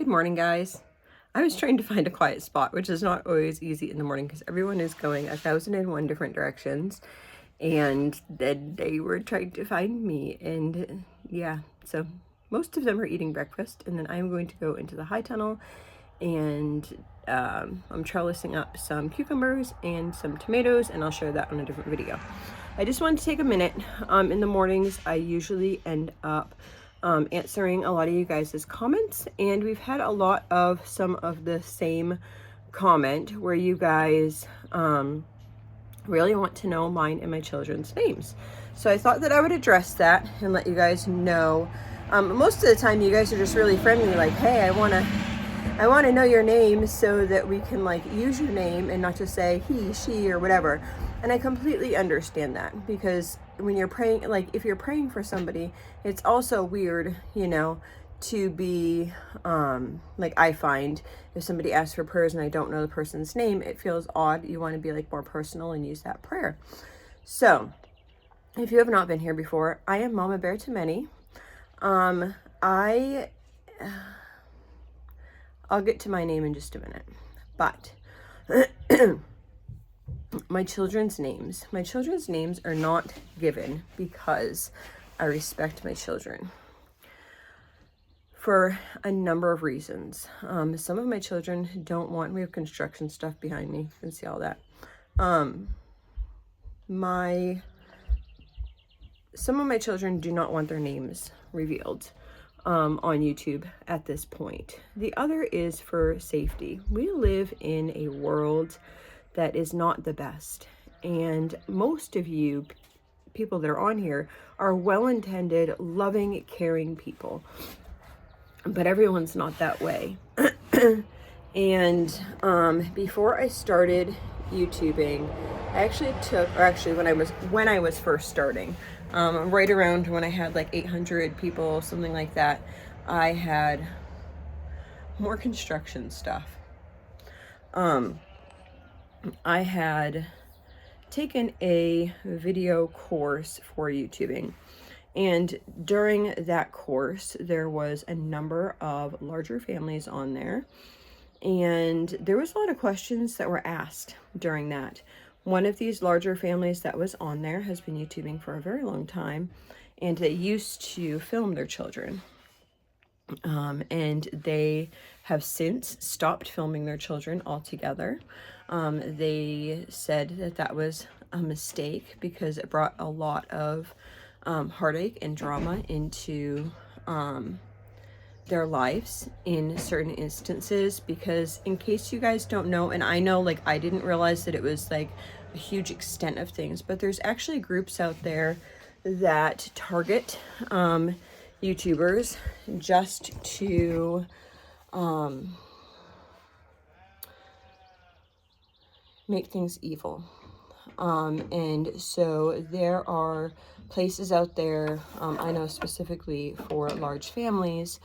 Good morning, guys. I was trying to find a quiet spot, which is not always easy in the morning because everyone is going 1,001 different directions, and then they were trying to find me. And yeah, so most of them are eating breakfast, and then I'm going to go into the high tunnel, and I'm trellising up some cucumbers and some tomatoes, and I'll share that on a different video. I just wanted to take a minute. In the mornings, I usually end up answering a lot of you guys' comments, and we've had a lot of some of the same comment where you guys really want to know mine and my children's names. So I thought that I would address that and let you guys know. Most of the time you guys are just really friendly, like, hey, I want to know your name so that we can like use your name and not just say he, she, or whatever. And I completely understand that, because when you're praying, like if you're praying for somebody, it's also weird, you know, to be like, I find if somebody asks for prayers and I don't know the person's name, it feels odd. You want to be like more personal and use that prayer. So if you have not been here before, I am Mommabear2many. I'll get to my name in just a minute, but my children's names are not given because I respect my children for a number of reasons. Some of my children don't want, we have construction stuff behind me, you can see all that. Some of my children do not want their names revealed on YouTube at this point. The other is for safety. We live in a world that is not the best, and most of you people that are on here are well-intended, loving, caring people, but everyone's not that way. And before I started YouTubing, I actually took, or actually when I was first starting, right around when I had like 800 people, something like that, I had more construction stuff. I had taken a video course for YouTubing, and during that course there was a number of larger families on there, and there was a lot of questions that were asked during that. One of these larger families that was on there has been YouTubing for a very long time, and they used to film their children. And they have since stopped filming their children altogether. They said that that was a mistake because it brought a lot of heartache and drama into their lives in certain instances. Because in case you guys don't know, and I know, like, I didn't realize that it was like a huge extent of things, but there's actually groups out there that target YouTubers just to make things evil. And so there are places out there, I know specifically for large families,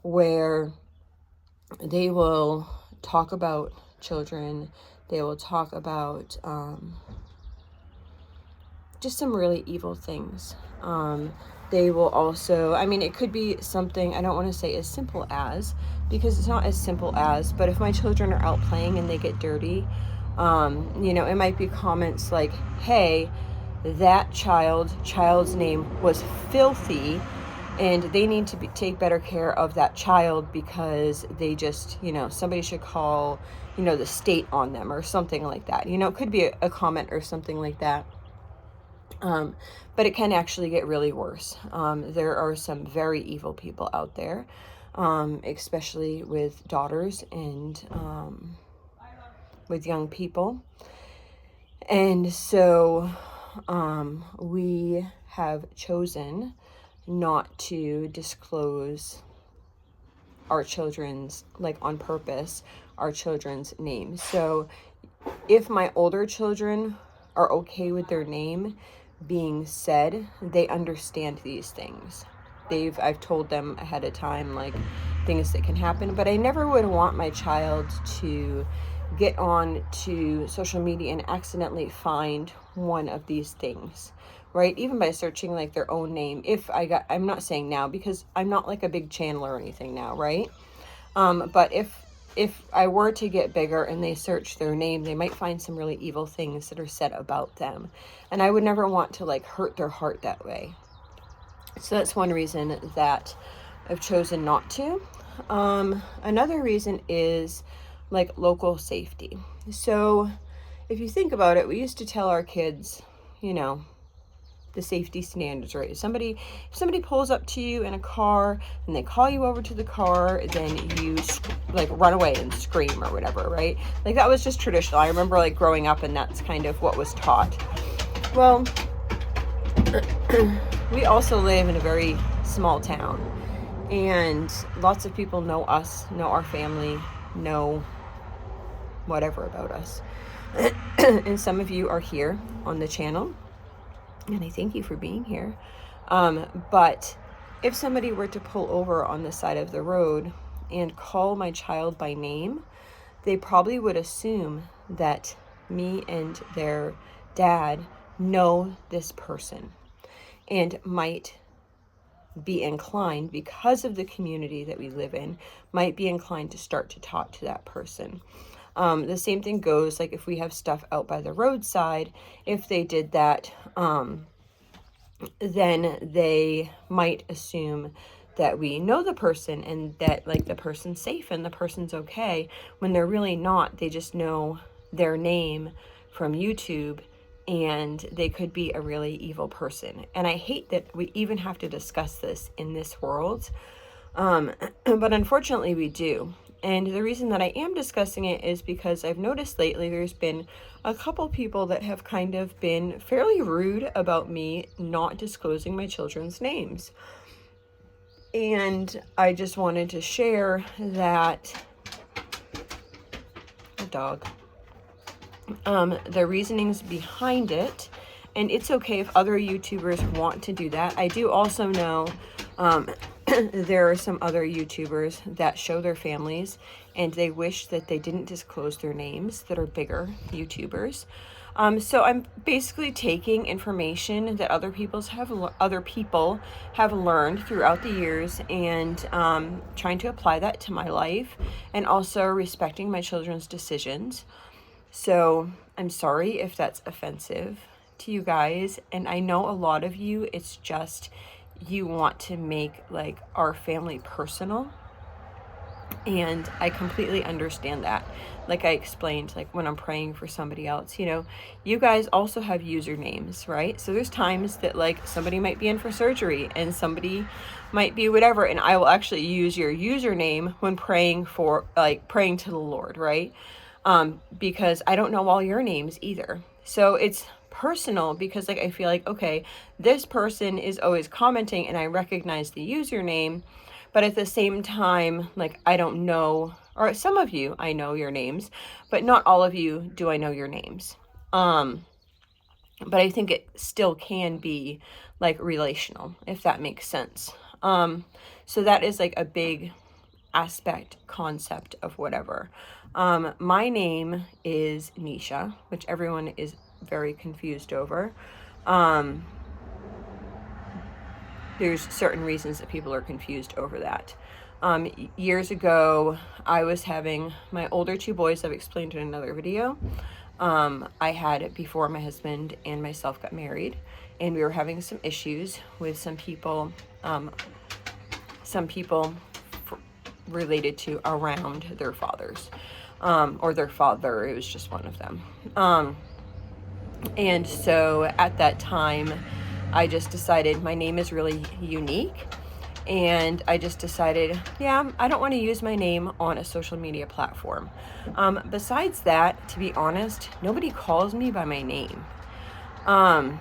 where they will talk about children, they will talk about just some really evil things. They will also, I mean, it could be something, I don't want to say as simple as, because it's not as simple as, but if my children are out playing and they get dirty, you know, it might be comments like, hey, that child's name was filthy, and they need to take better care of that child because they just, you know, somebody should call, you know, the state on them or something like that. You know, it could be a comment or something like that. But it can actually get really worse. There are some very evil people out there, especially with daughters and with young people. And so we have chosen not to disclose our children's, like on purpose, our children's names. So if my older children are okay with their name being said, they understand these things. I've told them ahead of time, like, things that can happen, but I never would want my child to get on to social media and accidentally find one of these things, right? Even by searching like their own name. I'm not saying now because I'm not like a big channel or anything now, right? But if I were to get bigger and they search their name, they might find some really evil things that are said about them. And I would never want to like hurt their heart that way. So that's one reason that I've chosen not to. Another reason is like local safety. So if you think about it, we used to tell our kids, you know, the safety standards, right? If somebody pulls up to you in a car and they call you over to the car, then you like run away and scream or whatever, right? Like that was just traditional. I remember like growing up and that's kind of what was taught. Well, we also live in a very small town and lots of people know us, know our family, know whatever about us. And some of you are here on the channel, and I thank you for being here. But if somebody were to pull over on the side of the road and call my child by name, they probably would assume that me and their dad know this person and might be inclined, because of the community that we live in, might be inclined to start to talk to that person. The same thing goes, like if we have stuff out by the roadside, if they did that, then they might assume that we know the person and that like the person's safe and the person's okay, when they're really not. They just know their name from YouTube and they could be a really evil person. And I hate that we even have to discuss this in this world. But unfortunately we do. And the reason that I am discussing it is because I've noticed lately there's been a couple people that have kind of been fairly rude about me not disclosing my children's names. And I just wanted to share that the reasonings behind it. And it's okay if other YouTubers want to do that. I do also know there are some other YouTubers that show their families and they wish that they didn't disclose their names, that are bigger YouTubers. So I'm basically taking information that other people have learned throughout the years and trying to apply that to my life, and also respecting my children's decisions. So I'm sorry if that's offensive to you guys. And I know a lot of you, it's just you want to make like our family personal. And I completely understand that. Like I explained, like when I'm praying for somebody else, you know, you guys also have usernames, right? So there's times that like somebody might be in for surgery and somebody might be whatever. And I will actually use your username when praying for, like praying to the Lord, right? Because I don't know all your names either. So it's personal because like I feel like, okay, this person is always commenting and I recognize the username, but at the same time, like I don't know, or some of you I know your names, but not all of you do I know your names. But I think it still can be like relational, if that makes sense. So that is like a big concept of whatever. My name is Nisha, which everyone is very confused over. There's certain reasons that people are confused over that. Years ago, I was having my older two boys, I've explained in another video. I had it before my husband and myself got married, and we were having some issues with some people related to around their fathers, or their father. It was just one of them. And so at that time, I just decided my name is really unique. And I just decided, yeah, I don't want to use my name on a social media platform. Besides that, to be honest, nobody calls me by my name. And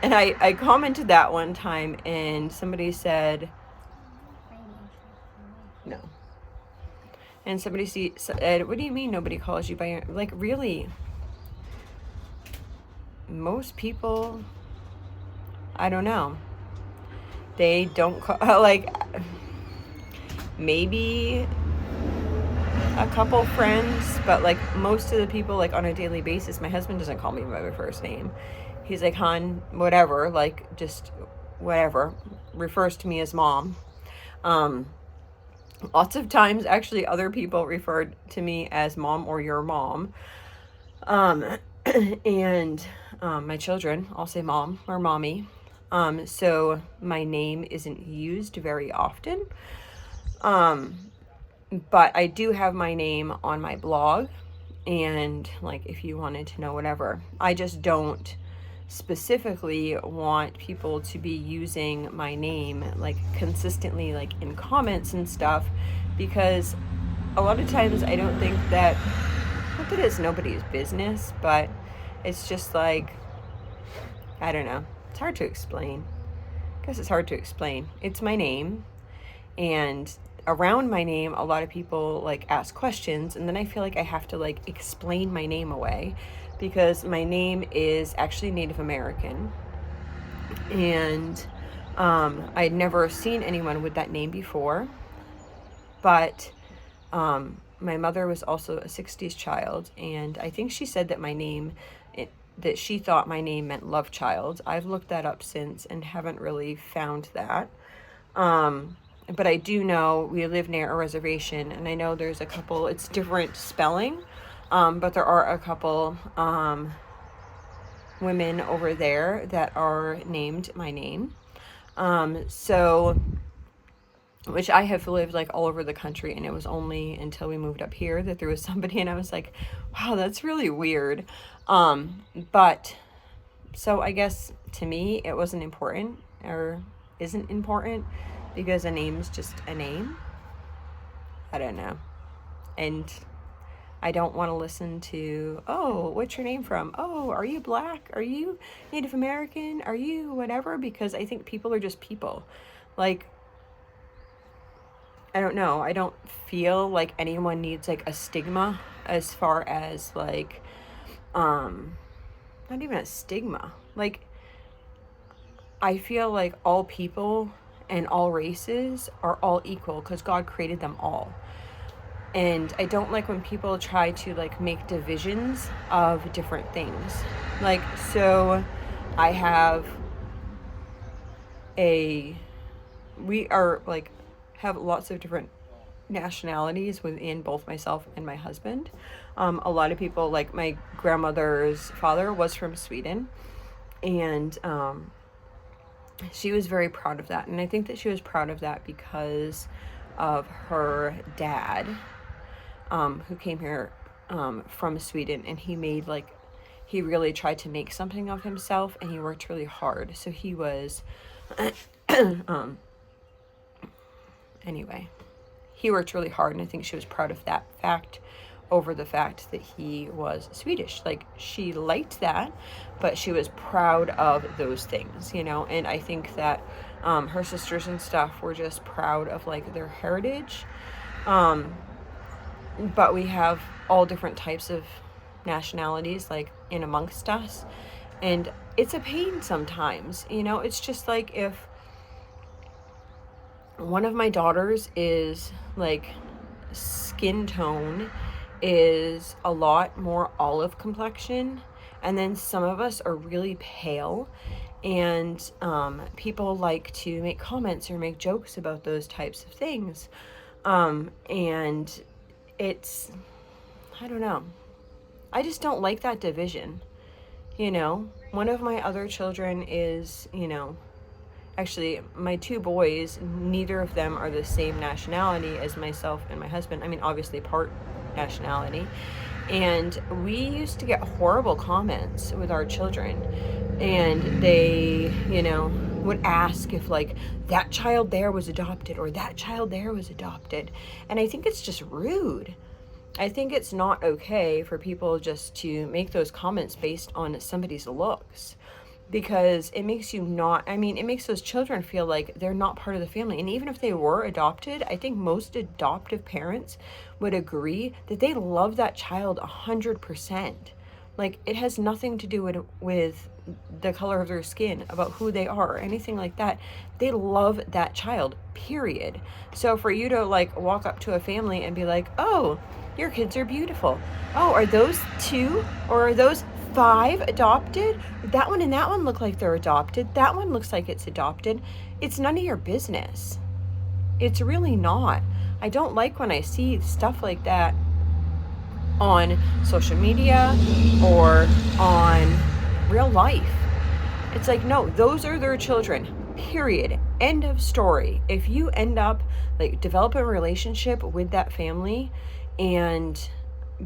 I commented that one time and somebody said, no. And somebody said, what do you mean nobody calls you by your, like, really? Most people, I don't know. They don't call, like, maybe a couple friends, but like most of the people, like on a daily basis, my husband doesn't call me by my first name. He's like, hon, whatever, like just whatever, refers to me as mom. Lots of times, actually, other people referred to me as mom or your mom. Um, and my children, I'll say mom or mommy. So my name isn't used very often. But I do have my name on my blog. And like, if you wanted to know whatever, I just don't specifically want people to be using my name like consistently, like in comments and stuff, because a lot of times I don't think that, not that it's nobody's business, but it's just like, I don't know, it's hard to explain. I guess it's hard to explain. It's my name, and around my name a lot of people like ask questions, and then I feel like I have to like explain my name away, because my name is actually Native American, and I'd never seen anyone with that name before. But my mother was also a 60s child, and I think she said that my name, that she thought my name meant love child. I've looked that up since and haven't really found that. But I do know we live near a reservation, and I know there's a couple, it's different spelling, but there are a couple women over there that are named my name. So, which I have lived like all over the country, and it was only until we moved up here that there was somebody, and I was like, wow, that's really weird. But so I guess to me it wasn't important, or isn't important, because a name's just a name. I don't know. And I don't want to listen to, oh, what's your name from? Oh, are you Black? Are you Native American? Are you whatever? Because I think people are just people. Like, I don't know. I don't feel like anyone needs like a stigma, as far as like, not even a stigma. Like, I feel like all people and all races are all equal because God created them all. And I don't like when people try to like make divisions of different things. Like, so I have we are like, have lots of different nationalities within both myself and my husband. A lot of people, like my grandmother's father was from Sweden, and she was very proud of that. And I think that she was proud of that because of her dad, who came here from Sweden, and he made like, he really tried to make something of himself, and he worked really hard. So he was, anyway, he worked really hard, and I think she was proud of that fact over the fact that he was Swedish. Like, she liked that, but she was proud of those things, you know. And I think that her sisters and stuff were just proud of like their heritage. But we have all different types of nationalities like in amongst us, and it's a pain sometimes, you know. It's just like, if one of my daughters is like, skin tone is a lot more olive complexion, and then some of us are really pale, and people like to make comments or make jokes about those types of things, and it's, I don't know, I just don't like that division, you know. One of my other children is, you know, actually my two boys, neither of them are the same nationality as myself and my husband. I mean, obviously part nationality, and we used to get horrible comments with our children, and they, you know, would ask if like that child there was adopted or that child there was adopted. And I think it's just rude. I think it's not okay for people just to make those comments based on somebody's looks, because it makes you not, I mean, it makes those children feel like they're not part of the family. And even if they were adopted, I think most adoptive parents would agree that they love that child 100%. Like, it has nothing to do with the color of their skin, about who they are, or anything like that. They love that child, period. So for you to like walk up to a family and be like, oh, your kids are beautiful. Oh, are those 2 or are those 5 adopted? That one and that one look like they're adopted. That one looks like it's adopted. It's none of your business. It's really not. I don't like when I see stuff like that on social media or on real life. It's like, no, those are their children, period. End of story. If you end up like developing a relationship with that family and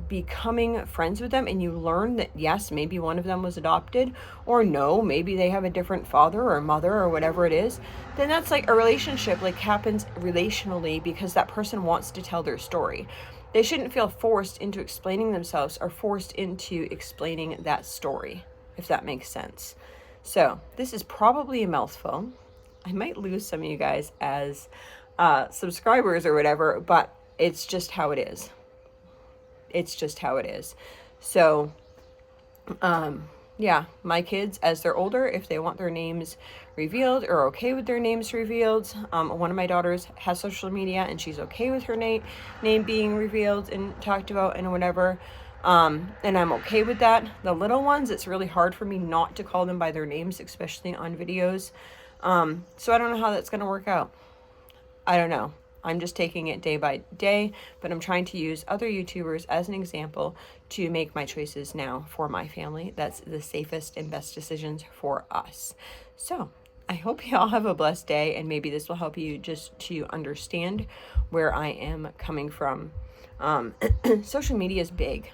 becoming friends with them, and you learn that yes, maybe one of them was adopted, or no, maybe they have a different father or mother or whatever it is, then that's like a relationship like happens relationally because that person wants to tell their story. They shouldn't feel forced into explaining themselves or forced into explaining that story, if that makes sense. So this is probably a mouthful. I might lose some of you guys as subscribers or whatever, but it's just how it is. It's just how it is. So, yeah, my kids, as they're older, if they want their names revealed or okay with their names revealed, one of my daughters has social media and she's okay with her name being revealed and talked about and whatever. And I'm okay with that. The little ones, it's really hard for me not to call them by their names, especially on videos. So I don't know how that's going to work out. I don't know. I'm just taking it day by day, but I'm trying to use other YouTubers as an example to make my choices now for my family. That's the safest and best decisions for us. So I hope you all have a blessed day, and maybe this will help you just to understand where I am coming from. Social media is big.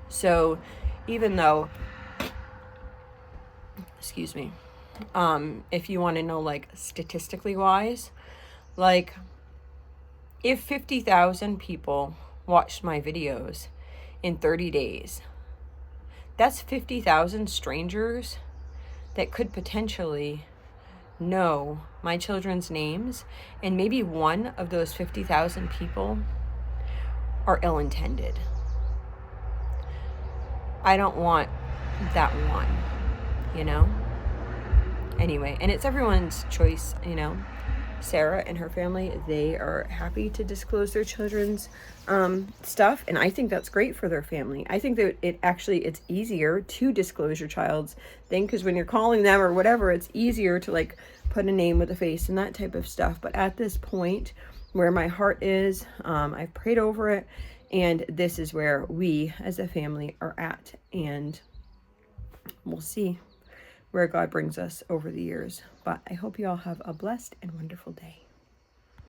So even though, excuse me, if you want to know like statistically wise, like if 50,000 people watched my videos in 30 days, that's 50,000 strangers that could potentially know my children's names, and maybe one of those 50,000 people are ill-intended. I don't want that one, you know? Anyway, and it's everyone's choice, you know? Sarah and her family, they are happy to disclose their children's stuff, and I think that's great for their family. I think that it's easier to disclose your child's thing, because when you're calling them or whatever, it's easier to like put a name with a face and that type of stuff. But at this point where my heart is, I've prayed over it, and this is where we as a family are at, and we'll see where God brings us over the years. But I hope you all have a blessed and wonderful day.